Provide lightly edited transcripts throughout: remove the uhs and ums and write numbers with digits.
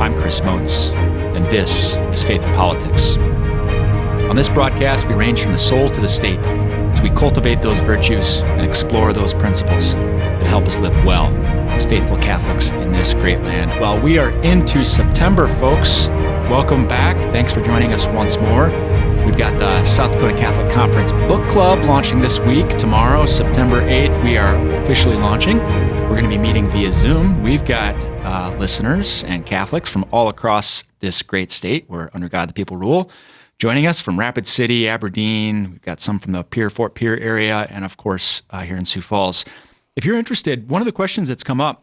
I'm Chris Motes, and this is Faith and Politics. On this broadcast, we range from the soul to the state as we cultivate those virtues and explore those principles that help us live well as faithful Catholics in this great land. Well, we are into September, folks. Welcome back. Thanks for joining us once more. We've got the South Dakota Catholic Conference Book Club launching this week. Tomorrow, September 8th, we are officially launching. We're going to be meeting via Zoom. We've got listeners and Catholics from all across this great state where under God the people rule, joining us from Rapid City, Aberdeen. We've got some from the Fort Pierre area, and of course here in Sioux Falls. If you're interested, one of the questions that's come up,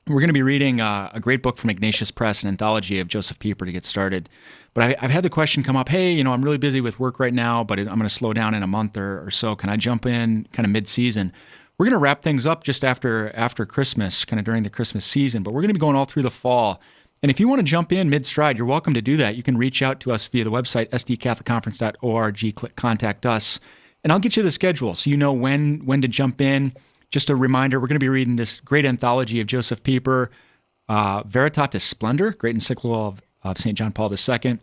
we're going to be reading a great book from Ignatius Press, an anthology of Joseph Pieper to get started. But I've had the question come up, hey, I'm really busy with work right now, but I'm going to slow down in a month or so. Can I jump in kind of mid-season? We're going to wrap things up just after Christmas, kind of during the Christmas season, but we're going to be going all through the fall. And if you want to jump in mid-stride, you're welcome to do that. You can reach out to us via the website, sdcatholicconference.org, click Contact Us, and I'll get you the schedule so you know when to jump in. Just a reminder, we're going to be reading this great anthology of Joseph Pieper, Veritatis Splendor, great encyclical of St. John Paul II,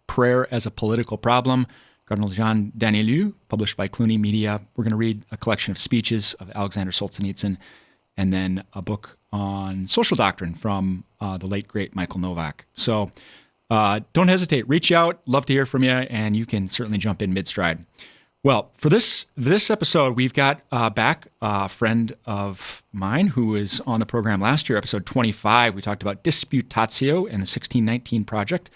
Prayer as a Political Problem, Cardinal Jean Danielou, published by Cluny Media. We're going to read a collection of speeches of Alexander Solzhenitsyn, and then a book on social doctrine from the late, great Michael Novak. So don't hesitate. Reach out. Love to hear from you, and you can certainly jump in mid-stride. Well, for this episode, we've got back a friend of mine who was on the program last year, episode 25. We talked about Disputatio and the 1619 Project.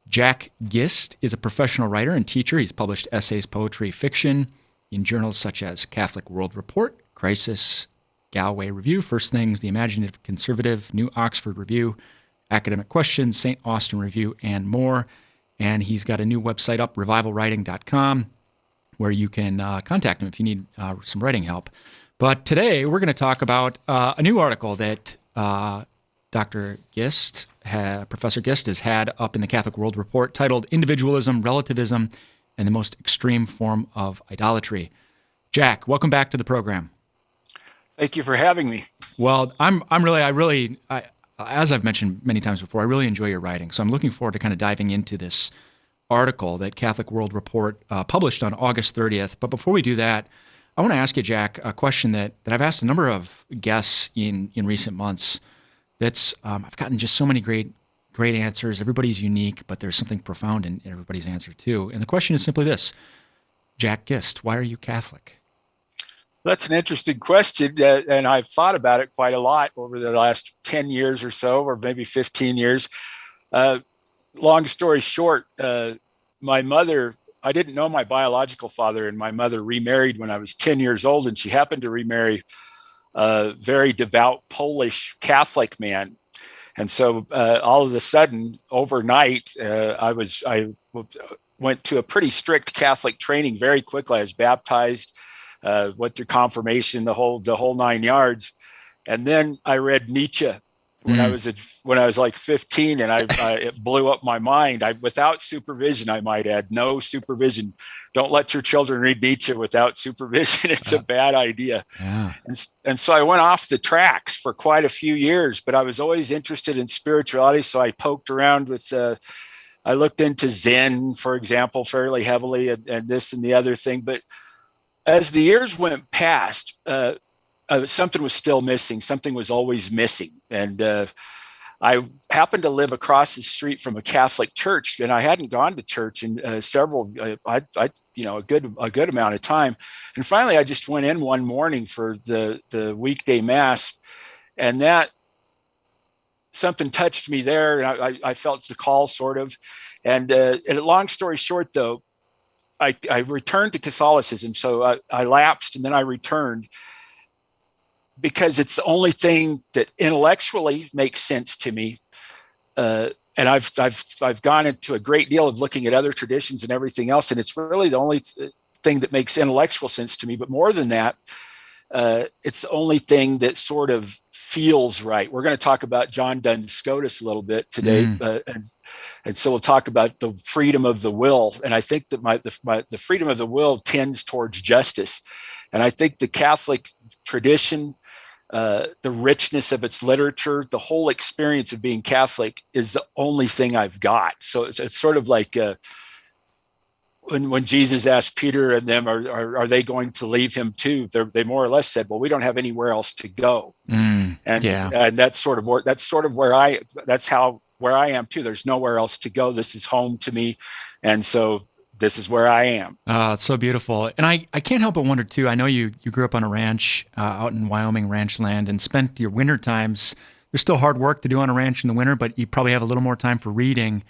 Jack Gist is a professional writer and teacher. He's published essays, poetry, fiction in journals such as Catholic World Report, Crisis, Galway Review, First Things, The Imaginative Conservative, New Oxford Review, Academic Questions, St. Austin Review, and more. And he's got a new website up, revivalwriting.com, where you can contact him if you need some writing help. But today we're going to talk about a new article that Dr. Gist, Professor Gist, has had up in the Catholic World Report titled Individualism, Relativism, and the Most Extreme Form of Idolatry. Jack, welcome back to the program. Thank you for having me. Well, as I've mentioned many times before, I really enjoy your writing. So I'm looking forward to kind of diving into this article that Catholic World Report published on August 30th. But before we do that, I want to ask you, Jack, a question that I've asked a number of guests in recent months. That's I've gotten just so many great answers. Everybody's unique, but there's something profound in everybody's answer too. And the question is simply this: Jack Gist, why are you Catholic? That's an interesting question, and I've thought about it quite a lot over the last 10 years or so, or maybe 15 years. Long story short, my mother, I didn't know my biological father, and my mother remarried when I was 10 years old, and she happened to remarry a very devout Polish Catholic man. And so all of a sudden, overnight, I went to a pretty strict Catholic training very quickly. I was baptized, went through confirmation, the whole 9 yards. And then I read Nietzsche when I was like 15, and it blew up my mind. Without supervision, I might add, no supervision. Don't let your children read Nietzsche without supervision. It's a bad idea. Yeah. And so I went off the tracks for quite a few years, but I was always interested in spirituality. So I poked around with, I looked into Zen, for example, fairly heavily, and this and the other thing. But as the years went past, something was still missing. Something was always missing. And I happened to live across the street from a Catholic church, and I hadn't gone to church in a good amount of time. And finally, I just went in one morning for the weekday mass, and that something touched me there, and I felt the call, sort of. And long story short, though, I returned to Catholicism. So I lapsed, and then I returned, because it's the only thing that intellectually makes sense to me. And I've gone into a great deal of looking at other traditions and everything else, and it's really the only thing that makes intellectual sense to me. But more than that, it's the only thing that sort of feels right. We're going to talk about Nietzsche and Duns Scotus a little bit today, and so we'll talk about the freedom of the will. And I think that the freedom of the will tends towards justice. And I think the Catholic tradition the richness of its literature, the whole experience of being Catholic is the only thing I've got. So it's sort of like when Jesus asked Peter and them, are they going to leave him too? They more or less said, well, we don't have anywhere else to go. And that's sort of where I am too. There's nowhere else to go. This is home to me. And so this is where I am. It's so beautiful. And I can't help but wonder too, I know you grew up on a ranch out in Wyoming, ranch land, and spent your winter times. There's still hard work to do on a ranch in the winter, but you probably have a little more time for reading.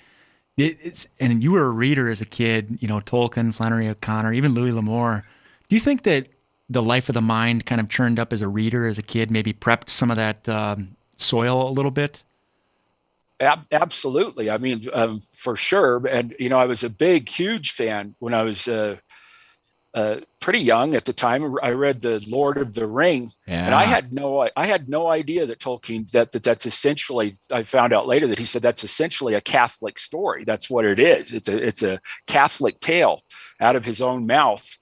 And you were a reader as a kid, Tolkien, Flannery O'Connor, even Louis L'Amour. Do you think that the life of the mind kind of churned up as a reader as a kid, maybe prepped some of that soil a little bit? Absolutely. I mean, for sure. And, I was a huge fan when I was pretty young at the time. I read The Lord of the Ring, and I had no idea that Tolkien, that's essentially, I found out later that he said that's essentially a Catholic story. That's what it is. It's a Catholic tale out of his own mouth.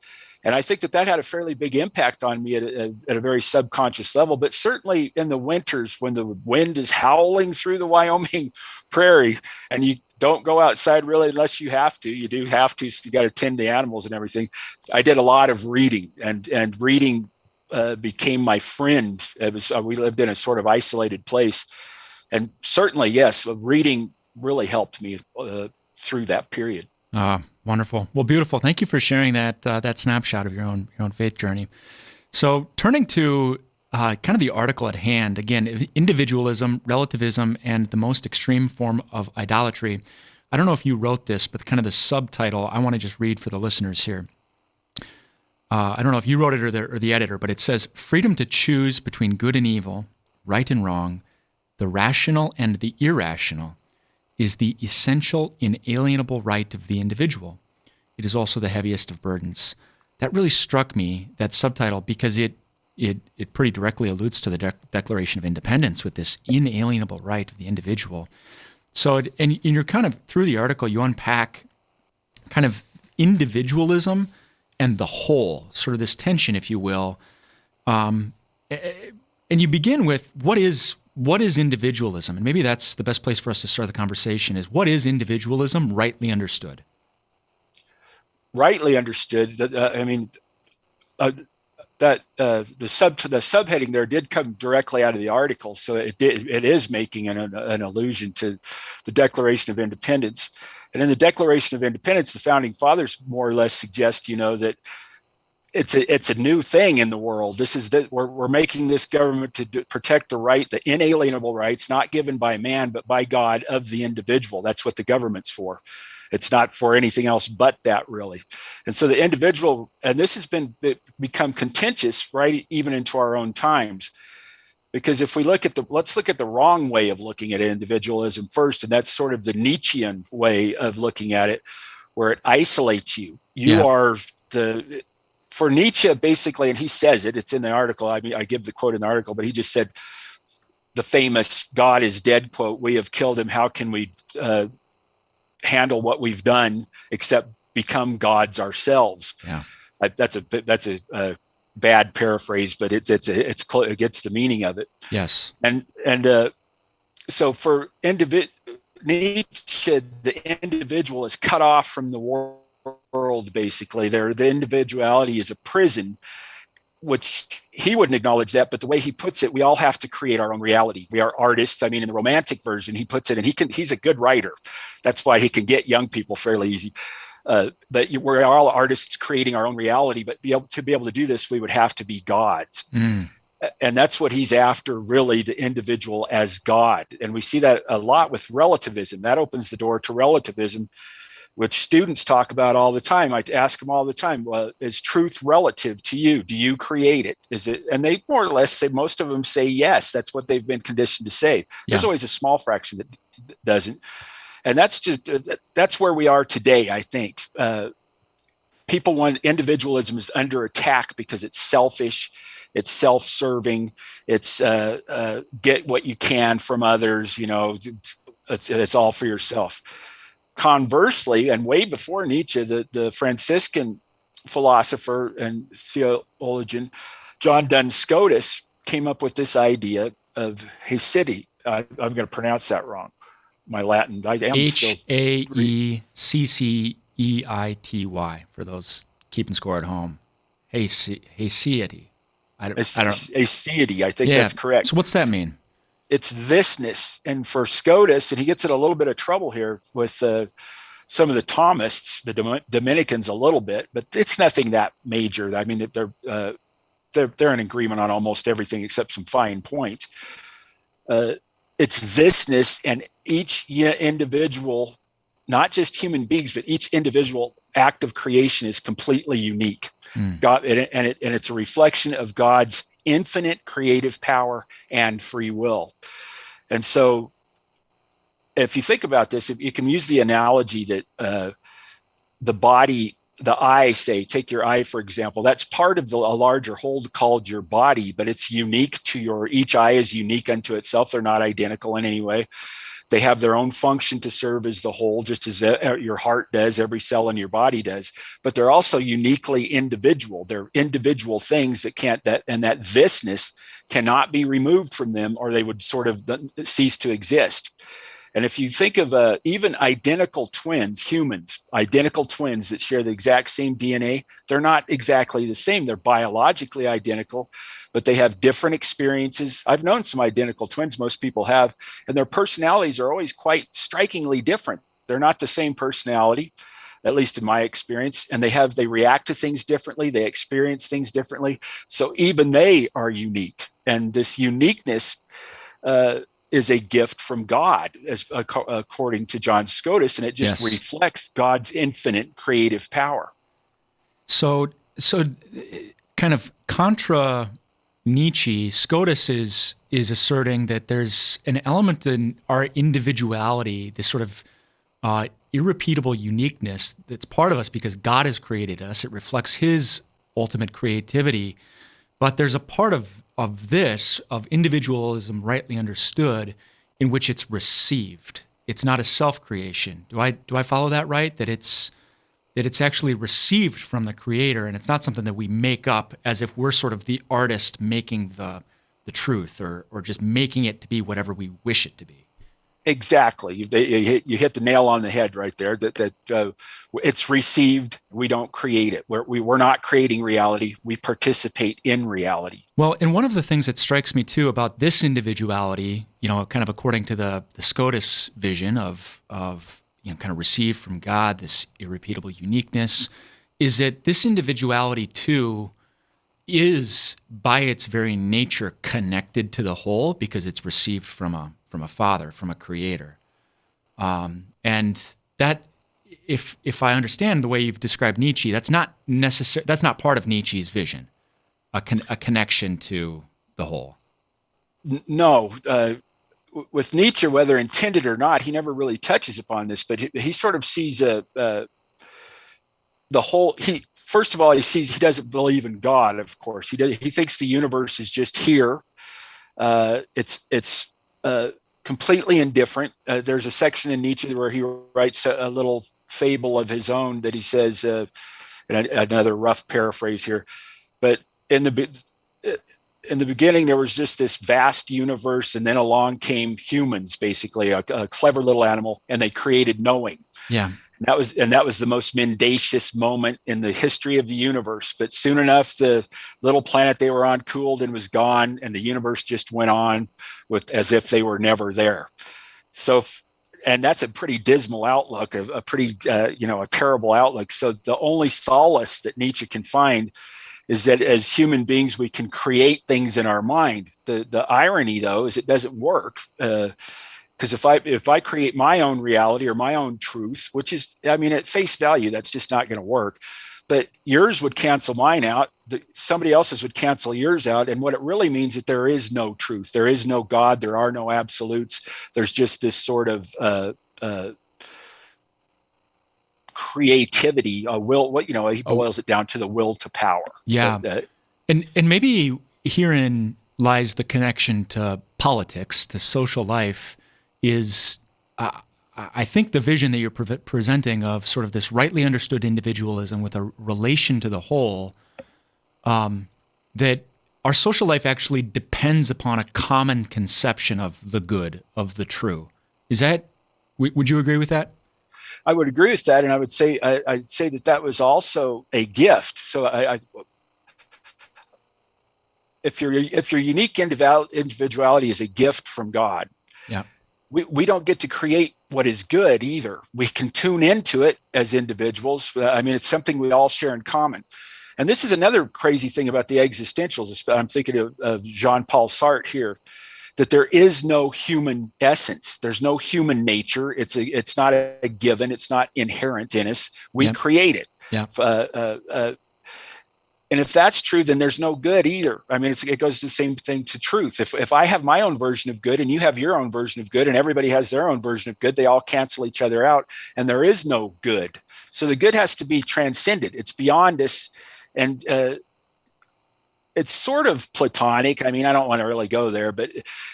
And I think that had a fairly big impact on me at a very subconscious level. But certainly in the winters, when the wind is howling through the Wyoming prairie and you don't go outside really unless you have to, you do have to, so you got to tend the animals and everything. I did a lot of reading, and reading became my friend. We lived in a sort of isolated place. And certainly, yes, reading really helped me through that period. Wonderful. Well, beautiful. Thank you for sharing that snapshot of your own faith journey. So turning to kind of the article at hand, again, individualism, relativism, and the most extreme form of idolatry. I don't know if you wrote this, but kind of the subtitle I want to just read for the listeners here. I don't know if you wrote it or the editor, but it says, freedom to choose between good and evil, right and wrong, the rational and the irrational, is the essential, inalienable right of the individual. It is also the heaviest of burdens. That really struck me, that subtitle, because it pretty directly alludes to the Declaration of Independence with this inalienable right of the individual. So, and you're kind of, through the article, you unpack kind of individualism and the whole, sort of this tension, if you will. And you begin with, what is individualism? And maybe that's the best place for us to start the conversation is, what is individualism rightly understood? Rightly understood, the subheading there did come directly out of the article, so it is making an allusion to the Declaration of Independence. And in the Declaration of Independence, the founding fathers more or less suggest, that it's a new thing in the world. This is that we're making this government to protect the inalienable rights, not given by man, but by God, of the individual. That's what the government's for. It's not for anything else but that, really. And so the individual, and this has become contentious, right, even into our own times. Because if we let's look at the wrong way of looking at individualism first, and that's sort of the Nietzschean way of looking at it, where it isolates you. You are for Nietzsche, basically, and he says it's in the article. I mean, I give the quote in the article, but he just said the famous "God is dead" quote, "We have killed him. How can we handle what we've done except become gods ourselves?" Yeah, that's a bad paraphrase, but it gets the meaning of it. Yes, and so for Nietzsche, the individual is cut off from the world. Basically, the individuality is a prison, which he wouldn't acknowledge that, but the way he puts it, we all have to create our own reality. We are artists. I mean, in the Romantic version, he puts it, and he's a good writer. That's why he can get young people fairly easy. But we're all artists creating our own reality. But to be able to do this, we would have to be gods. And that's what he's after, really, the individual as God. And we see that a lot with relativism. That opens the door to relativism, which students talk about all the time. I ask them all the time, well, is truth relative to you? Do you create it? Is it? And they more or less say, most of them say yes. That's what they've been conditioned to say. There's always a small fraction that doesn't. And that's where we are today, I think. Individualism is under attack because it's selfish, it's self-serving, it's get what you can from others, it's all for yourself. Conversly, and way before Nietzsche, the Franciscan philosopher and theologian John Duns Scotus came up with this idea of Hesity. I'm going to pronounce that wrong. My Latin, I am still Haeceity for those keeping score at home. Haeceity. I don't. Aseity. I think Yeah. that's correct. So what's that mean? It's thisness. And for Scotus, and he gets in a little bit of trouble here with some of the Thomists, the Dominicans, a little bit, but it's nothing that major. I mean, they're in agreement on almost everything except some fine points. It's thisness, and each individual, not just human beings, but each individual act of creation is completely unique. God, and it's a reflection of God's infinite creative power and free will. And so, if you think about this, you can use the analogy that the body, the eye, say, take your eye, for example, that's part of a larger whole called your body, but it's unique to each eye is unique unto itself. They're not identical in any way. They have their own function to serve as the whole, just as your heart does, every cell in your body does. But they're also uniquely individual. They're individual things that that thisness cannot be removed from them, or they would sort of cease to exist. And if you think of even identical twins, humans, identical twins that share the exact same DNA, they're not exactly the same. They're biologically identical, but they have different experiences. I've known some identical twins, most people have, and their personalities are always quite strikingly different. They're not the same personality, at least in my experience, and they react to things differently. They experience things differently. So even they are unique. And this uniqueness is a gift from God, according to John Scotus, and it just reflects God's infinite creative power. So kind of contra Nietzsche, Scotus is asserting that there's an element in our individuality, this sort of irrepeatable uniqueness that's part of us because God has created us. It reflects his ultimate creativity, but there's a part of individualism rightly understood in which it's received. It's not a self-creation. Do I follow that right? That it's actually received from the creator, and it's not something that we make up as if we're sort of the artist making the truth or just making it to be whatever we wish it to be. Exactly. You hit the nail on the head right there, that it's received. We don't create it. We're not creating reality. We participate in reality. Well, and one of the things that strikes me too about this individuality, kind of according to the Scotus vision of kind of received from God, this irrepeatable uniqueness, is that this individuality too is by its very nature connected to the whole because it's received from a father, from a creator. And that, if I understand the way you've described Nietzsche, that's not necessary. That's not part of Nietzsche's vision, a connection to the whole. No. With Nietzsche, whether intended or not, he never really touches upon this, but he sort of sees the whole. First of all, he doesn't believe in God. Of course, he thinks the universe is just here. It's completely indifferent. There's a section in Nietzsche where he writes a little fable of his own that he says, and another rough paraphrase here, but in the beginning, there was just this vast universe, and then along came humans, basically a clever little animal, and they created knowing. Yeah, and that was the most mendacious moment in the history of the universe. But soon enough, the little planet they were on cooled and was gone, and the universe just went on as if they were never there. So, and that's a pretty dismal outlook, a pretty a terrible outlook. So the only solace that Nietzsche can find is that as human beings, we can create things in our mind. The irony, though, is it doesn't work. Because if I create my own reality or my own truth, which is, at face value, that's just not going to work. But yours would cancel mine out. Somebody else's would cancel yours out. And what it really means is that there is no truth. There is no God. There are no absolutes. There's just this sort of creativity, a will. He boils it down to the will to power. Yeah, and maybe herein lies the connection to politics, to social life. Is I think the vision that you're presenting of sort of this rightly understood individualism with a relation to the whole, that our social life actually depends upon a common conception of the good, of the true. Would you agree with that? I would agree with that, and I would say I'd say that was also a gift. So if your unique individuality is a gift from God, Yeah. we don't get to create what is good either. We can tune into it as individuals. I mean, it's something we all share in common. And this is another crazy thing about the existentials. I'm thinking of Jean-Paul Sartre here, that there is no human essence. There's no human nature. It's not a given. It's not inherent in us. We create it. Yeah. And if that's true, then there's no good either. I mean, it goes the same thing to truth. If I have my own version of good and you have your own version of good and everybody has their own version of good, they all cancel each other out and there is no good. So the good has to be transcended. It's beyond us. And it's sort of Platonic. I mean, I don't want to really go there, but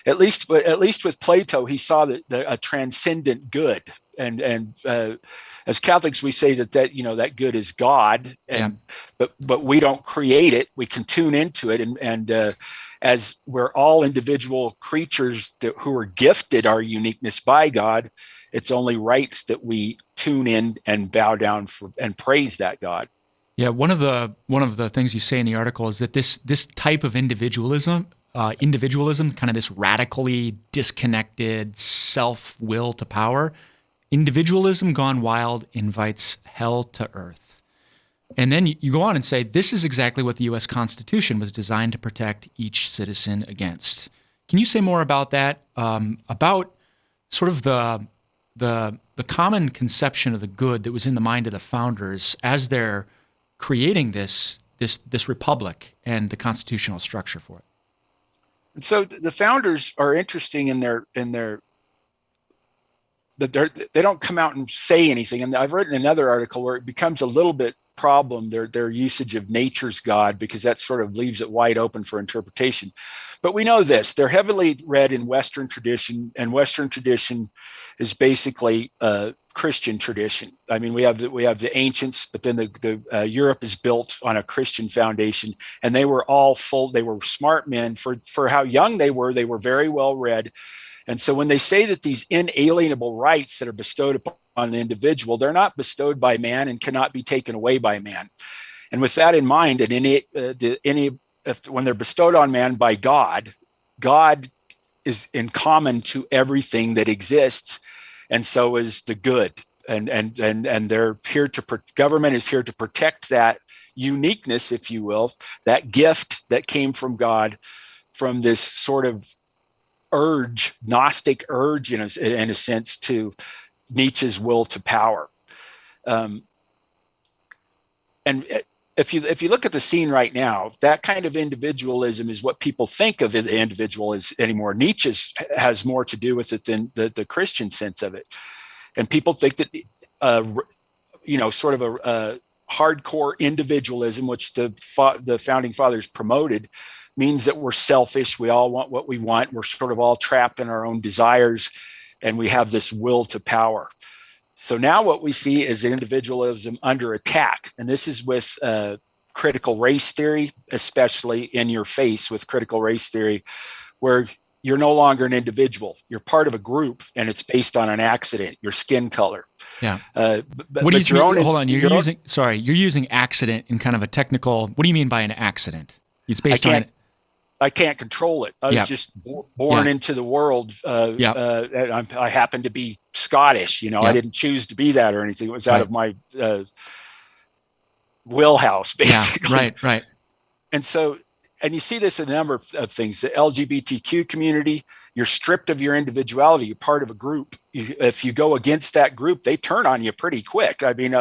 at least with Plato, he saw a transcendent good. And as Catholics, we say that good is God, but we don't create it. We can tune into it, and as we're all individual creatures who are gifted our uniqueness by God, it's only right that we tune in and bow down and praise that God. Yeah, one of the things you say in the article is that this type of individualism, kind of this radically disconnected self-will to power, individualism gone wild invites hell to earth. And then you go on and say, this is exactly what the U.S. Constitution was designed to protect each citizen against. Can you say more about that? About sort of the common conception of the good that was in the mind of the founders as they're creating this republic and the constitutional structure for it. And so the founders are interesting in their that they don't come out and say anything. And I've written another article where it becomes a little bit problem, their usage of nature's God, because that sort of leaves it wide open for interpretation. But we know this, they're heavily read in Western tradition, and Western tradition is basically Christian tradition. I mean, we have the ancients, but then the Europe is built on a Christian foundation, and they were they were smart men for how young they were very well read. And so when they say that these inalienable rights that are bestowed upon the individual, they're not bestowed by man and cannot be taken away by man. And with that in mind, when they're bestowed on man by God, God is in common to everything that exists, and so is the good. And they're here government is here to protect that uniqueness, if you will, that gift that came from God, from this sort of Gnostic urge, in a sense, to Nietzsche's will to power. And if you look at the scene right now, that kind of individualism is what people think of the individual as anymore. Nietzsche has more to do with it than the Christian sense of it. And people think that, sort of a hardcore individualism, which the founding fathers promoted, means that we're selfish. We all want what we want. We're sort of all trapped in our own desires, and we have this will to power. So now what we see is individualism under attack. And this is with critical race theory, especially in your face with critical race theory, where you're no longer an individual. You're part of a group, and it's based on an accident, your skin color. Yeah. What do you mean? Hold on. You're using accident in kind of a technical. What do you mean by an accident? It's based on. I can't control it. I was just born into the world. I happen to be Scottish. I didn't choose to be that or anything. It was out of my wheelhouse, basically. Yeah, right. And so, and you see this in a number of things. The LGBTQ community, you're stripped of your individuality. You're part of a group. If you go against that group, they turn on you pretty quick. I mean,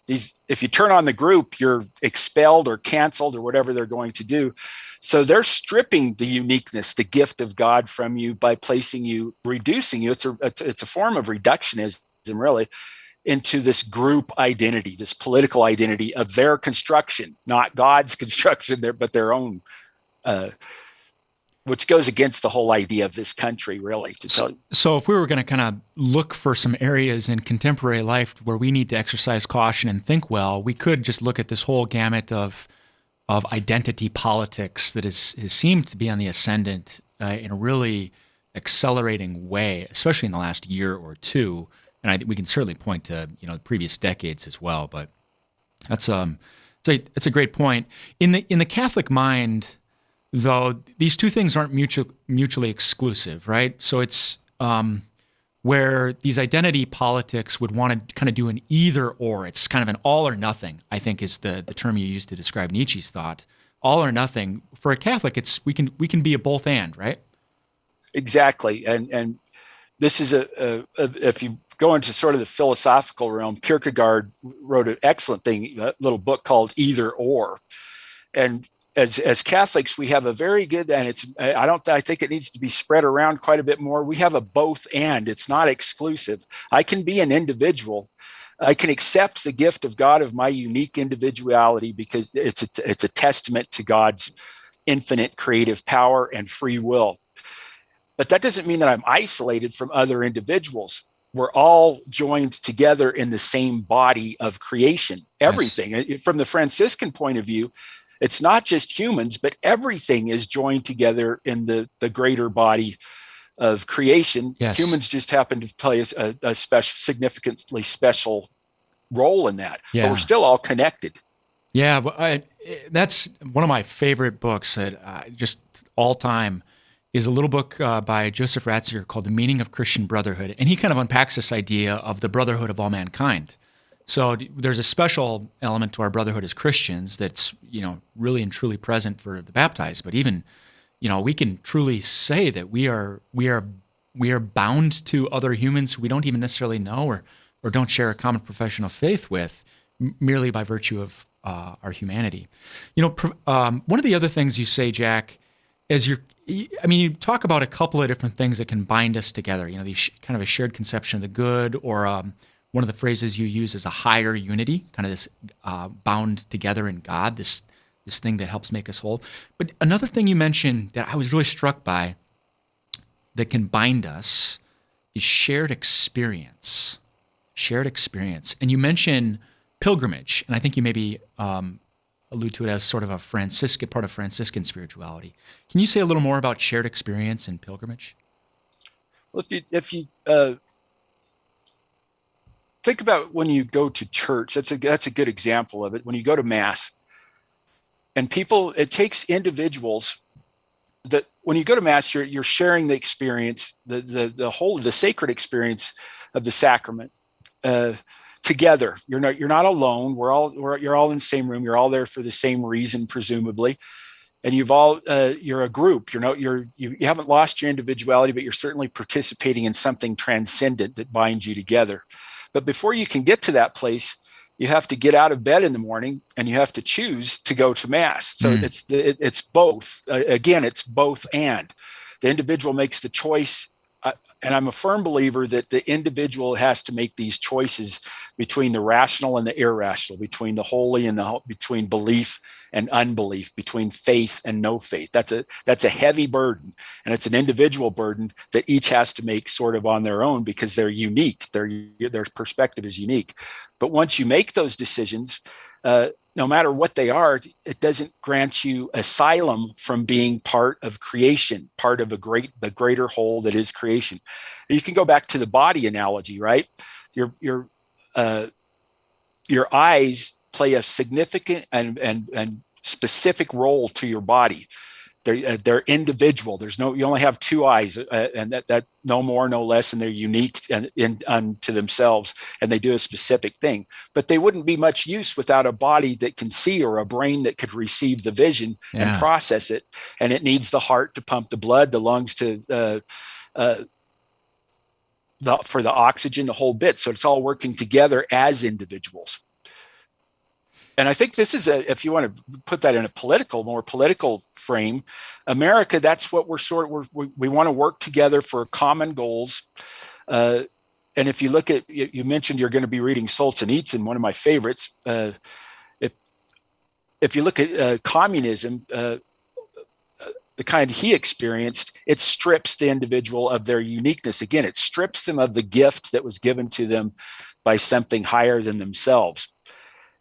if you turn on the group, you're expelled or canceled or whatever they're going to do. So they're stripping the uniqueness, the gift of God from you by reducing you. It's a form of reductionism, really, into this group identity, this political identity of their construction, not God's construction, but their own, which goes against the whole idea of this country, really. So if we were going to kind of look for some areas in contemporary life where we need to exercise caution and think well, we could just look at this whole gamut of of identity politics that has seemed to be on the ascendant in a really accelerating way, especially in the last year or two. And we can certainly point to previous decades as well. But that's it's a great point. In the Catholic mind, though, these two things aren't mutually exclusive, right? So it's where these identity politics would want to kind of do an either or. It's kind of an all or nothing, I think, is the term you used to describe Nietzsche's thought. All or nothing. For a Catholic, it's we can be a both and, right? Exactly. And this is if you go into sort of the philosophical realm, Kierkegaard wrote an excellent thing, a little book called Either Or. And as Catholics, we have a very good, and I think it needs to be spread around quite a bit more. We have a both and. It's not exclusive. I can be an individual. I can accept the gift of God of my unique individuality because it's a testament to God's infinite creative power and free will. But that doesn't mean that I'm isolated from other individuals. We're all joined together in the same body of creation. Everything. Yes. From the Franciscan point of view, it's not just humans, but everything is joined together in the greater body of creation. Yes. Humans just happen to play a significantly special role in that. Yeah. But we're still all connected. Yeah, but that's one of my favorite books that just all time is a little book by Joseph Ratzinger called The Meaning of Christian Brotherhood. And he kind of unpacks this idea of the brotherhood of all mankind. So there's a special element to our brotherhood as Christians that's, really and truly present for the baptized. But even, we can truly say that we are bound to other humans who we don't even necessarily know or don't share a common profession of faith with, merely by virtue of our humanity. One of the other things you say, Jack, is you talk about a couple of different these that can bind us together. These kind of a shared conception of the good, or one of the phrases you use is a higher unity, kind of this bound together in God, this thing that helps make us whole. But another thing you mentioned that I was really struck by that can bind us is shared experience. Shared experience. And you mention pilgrimage, and I think you maybe allude to it as sort of a part of Franciscan spirituality. Can you say a little more about shared experience and pilgrimage? Well, if you think about when you go to church, that's a good example of it. When you go to Mass, and it takes individuals that when you go to Mass, you're sharing the experience, the sacred experience of the sacrament together. You're not alone. You're all in the same room. You're all there for the same reason, presumably. And you're a group. You haven't lost your individuality, but you're certainly participating in something transcendent that binds you together. But before you can get to that place, you have to get out of bed in the morning and you have to choose to go to Mass. So it's both. Again, it's both and. The individual makes the choice. And I'm a firm believer that the individual has to make these choices between the rational and the irrational, between the holy and between belief and unbelief, between faith and no faith. That's a heavy burden, and it's an individual burden that each has to make sort of on their own because they're unique. Their perspective is unique. But once you make those decisions, no matter what they are, it doesn't grant you asylum from being part of creation, part of the greater whole that is creation. You can go back to the body analogy, right? Your eyes play a significant and specific role to your body. They're individual. You only have two eyes, and that no more, no less, and they're unique unto themselves, and they do a specific thing. But they wouldn't be much use without a body that can see or a brain that could receive the vision and process it. And it needs the heart to pump the blood, the lungs to for the oxygen, the whole bit. So it's all working together as individuals. And I think this is if you want to put that in a more political frame, America, that's what we want to work together for common goals. And if you look at, you mentioned you're going to be reading Solzhenitsyn, one of my favorites. If you look at communism, the kind he experienced, it strips the individual of their uniqueness. Again, it strips them of the gift that was given to them by something higher than themselves.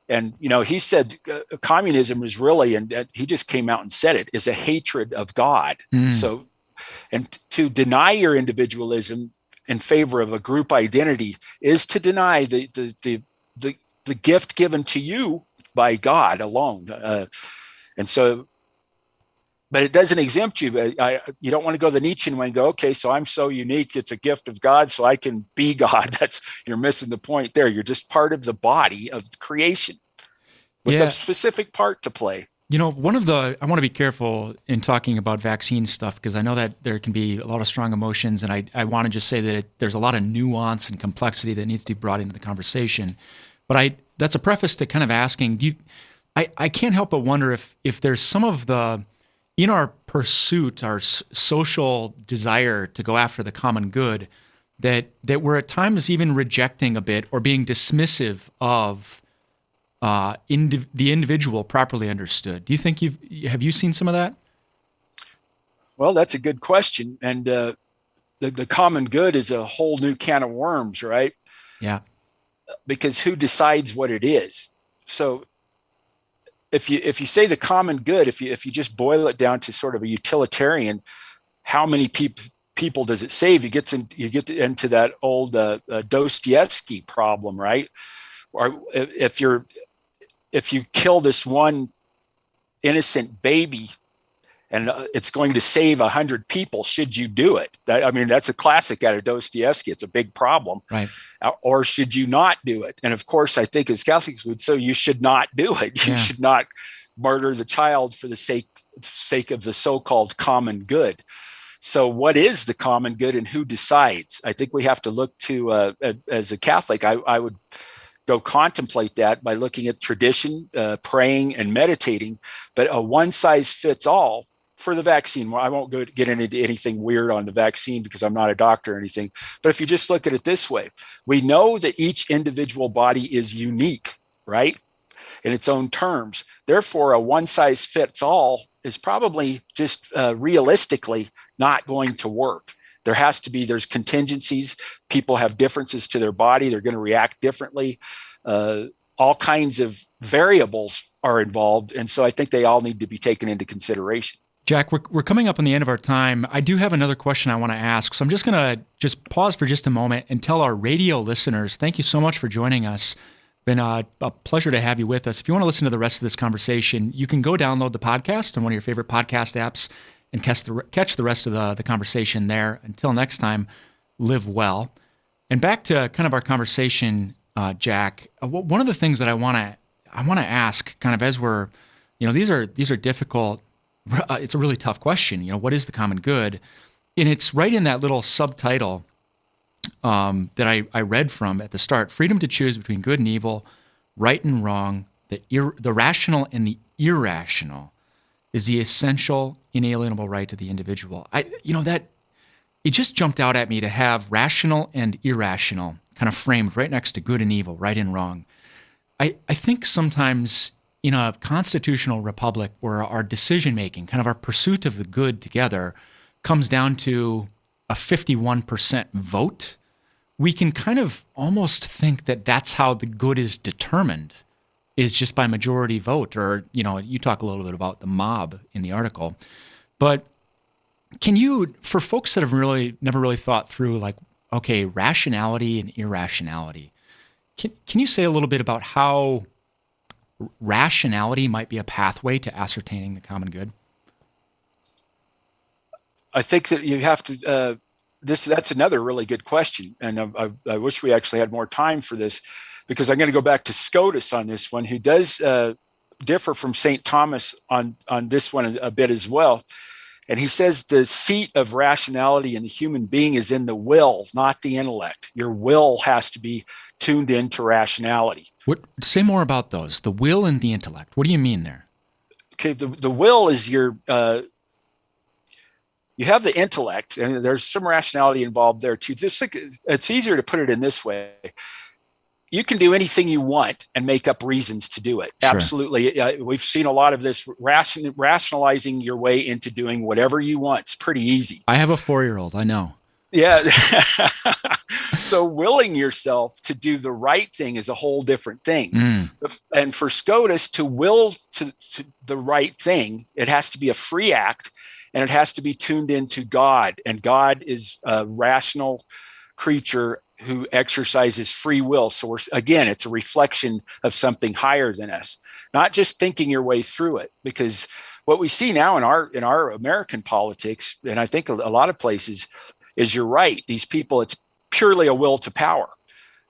And, he said communism is really, and he just came out and said it, is a hatred of God. So, and to deny your individualism in favor of a group identity is to deny the gift given to you by God alone. And so, but it doesn't exempt you. You don't want to go the Nietzschean way and go, okay, so I'm so unique. It's a gift of God, so I can be God. You're missing the point there. You're just part of the body of creation with a specific part to play. I want to be careful in talking about vaccine stuff because I know that there can be a lot of strong emotions, and I want to just say that there's a lot of nuance and complexity that needs to be brought into the conversation. But that's a preface to kind of asking, I can't help but wonder if there's some of the, in our pursuit, our social desire to go after the common good, that we're at times even rejecting a bit or being dismissive of the individual properly understood. Do you think have you seen some of that? Well, that's a good question. And the common good is a whole new can of worms, right? Yeah. Because who decides what it is? So if you say the common good, if you just boil it down to sort of a utilitarian, how many people does it save? You get into that old Dostoevsky problem, right? Or if you kill this one innocent baby and it's going to save 100 people, should you do it? That's a classic out of Dostoevsky. It's a big problem. Right. Or should you not do it? And of course, I think as Catholics would say, you should not do it. You should not murder the child for the sake of the so-called common good. So what is the common good and who decides? I think we have to look to, as a Catholic, I would go contemplate that by looking at tradition, praying and meditating, but a one size fits all for the vaccine. Well, I won't get into anything weird on the vaccine because I'm not a doctor or anything. But if you just look at it this way, we know that each individual body is unique, right? In its own terms. Therefore, a one size fits all is probably just realistically not going to work. There's contingencies. People have differences to their body. They're going to react differently. All kinds of variables are involved. And so I think they all need to be taken into consideration. Jack, we're coming up on the end of our time. I do have another question I want to ask. So I'm just going to pause for just a moment and tell our radio listeners, thank you so much for joining us. Been a pleasure to have you with us. If you want to listen to the rest of this conversation, you can go download the podcast on one of your favorite podcast apps and catch the rest of the conversation there. Until next time, live well. And back to kind of our conversation, Jack, one of the things that I want to ask kind of as we're, these are difficult. It's a really tough question. What is the common good? And it's right in that little subtitle that I read from at the start: freedom to choose between good and evil, right and wrong, the rational and the irrational is the essential, inalienable right to the individual. That it just jumped out at me to have rational and irrational kind of framed right next to good and evil, right and wrong. I think sometimes in a constitutional republic where our decision-making, kind of our pursuit of the good together, comes down to a 51% vote, we can kind of almost think that that's how the good is determined, is just by majority vote. Or, you talk a little bit about the mob in the article. But can you, for folks that have never really thought through, like, okay, rationality and irrationality, can you say a little bit about how rationality might be a pathway to ascertaining the common good? I think that you have to, that's another really good question. And I wish we actually had more time for this, because I'm going to go back to Scotus on this one, who does differ from St. Thomas on this one a bit as well. And he says the seat of rationality in the human being is in the will, not the intellect. Your will has to be tuned into rationality. Say more about those, the will and the intellect. What do you mean there? Okay, the will is your, you have the intellect, and there's some rationality involved there too. It's easier to put it in this way. You can do anything you want and make up reasons to do it. Sure. Absolutely. We've seen a lot of this rationalizing your way into doing whatever you want. It's pretty easy. I have a 4-year-old. I know. Yeah. So willing yourself to do the right thing is a whole different thing. Mm. And for Scotus to will to the right thing, it has to be a free act, and it has to be tuned into God. And God is a rational creature who exercises free will. So again, it's a reflection of something higher than us, not just thinking your way through it. Because what we see now in our American politics, and I think a lot of places, is you're right. These people, it's purely a will to power.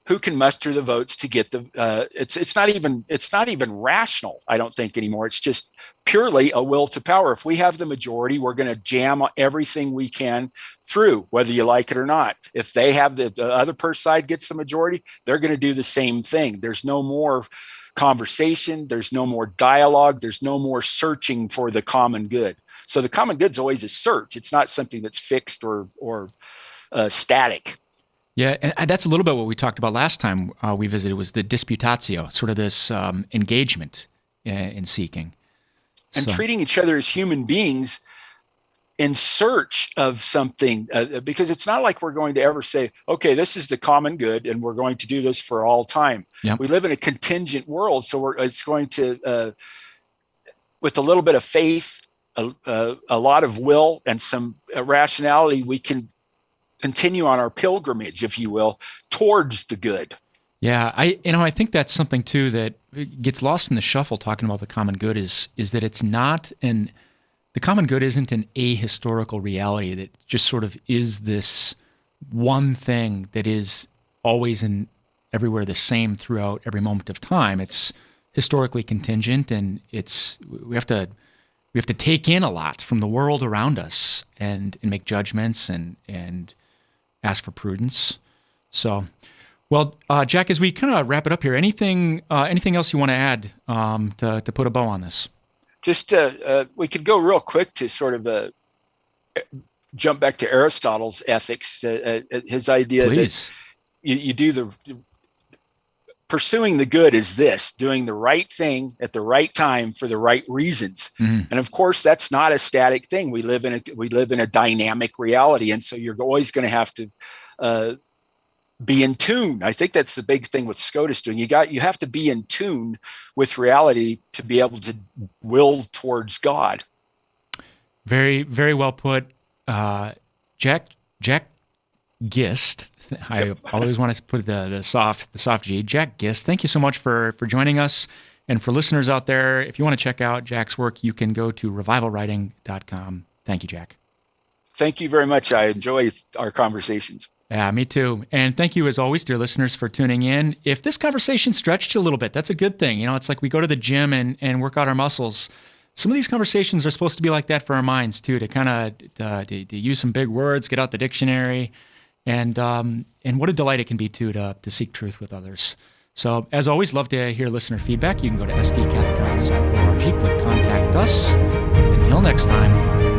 Who can muster the votes to get the? It's not even rational. I don't think anymore. It's just purely a will to power. If we have the majority, we're going to jam everything we can through, whether you like it or not. If they have the other side gets the majority, they're going to do the same thing. There's no more conversation. There's no more dialogue. There's no more searching for the common good. So the common good's always a search. It's not something that's fixed or static. Yeah, and that's a little bit what we talked about last time we visited, was the disputatio, sort of this engagement in seeking. And treating each other as human beings in search of something, because it's not like we're going to ever say, okay, this is the common good, and we're going to do this for all time. Yep. We live in a contingent world, so it's going to, with a little bit of faith, a lot of will, and some rationality, we can continue on our pilgrimage, if you will, towards the good. Yeah, I think that's something too that gets lost in the shuffle talking about the common good is that it's not the common good isn't an ahistorical reality that just sort of is this one thing that is always and everywhere the same throughout every moment of time. It's historically contingent, and we have to take in a lot from the world around us and make judgments and ask for prudence. So, well, Jack, as we kind of wrap it up here, anything else you want to add to put a bow on this? Just we could go real quick to sort of jump back to Aristotle's ethics, his idea Please. That you do pursuing the good is this: doing the right thing at the right time for the right reasons. Mm-hmm. And of course, that's not a static thing. We live in a dynamic reality, and so you're always going to have to be in tune. I think that's the big thing with Scotus doing. You have to be in tune with reality to be able to will towards God. Very, very well put, Jack Gist. I always want to put the soft G. Jack Gist, thank you so much for joining us. And for listeners out there, if you want to check out Jack's work, you can go to revivalwriting.com. Thank you, Jack. Thank you very much. I enjoy our conversations. Yeah, me too. And thank you, as always, dear listeners, for tuning in. If this conversation stretched you a little bit, that's a good thing. It's like we go to the gym and work out our muscles. Some of these conversations are supposed to be like that for our minds, too, to kind of to use some big words, get out the dictionary. And what a delight it can be, too, to seek truth with others. So, as always, love to hear listener feedback. You can go to sdcatholicarts.org, click Contact Us. Until next time.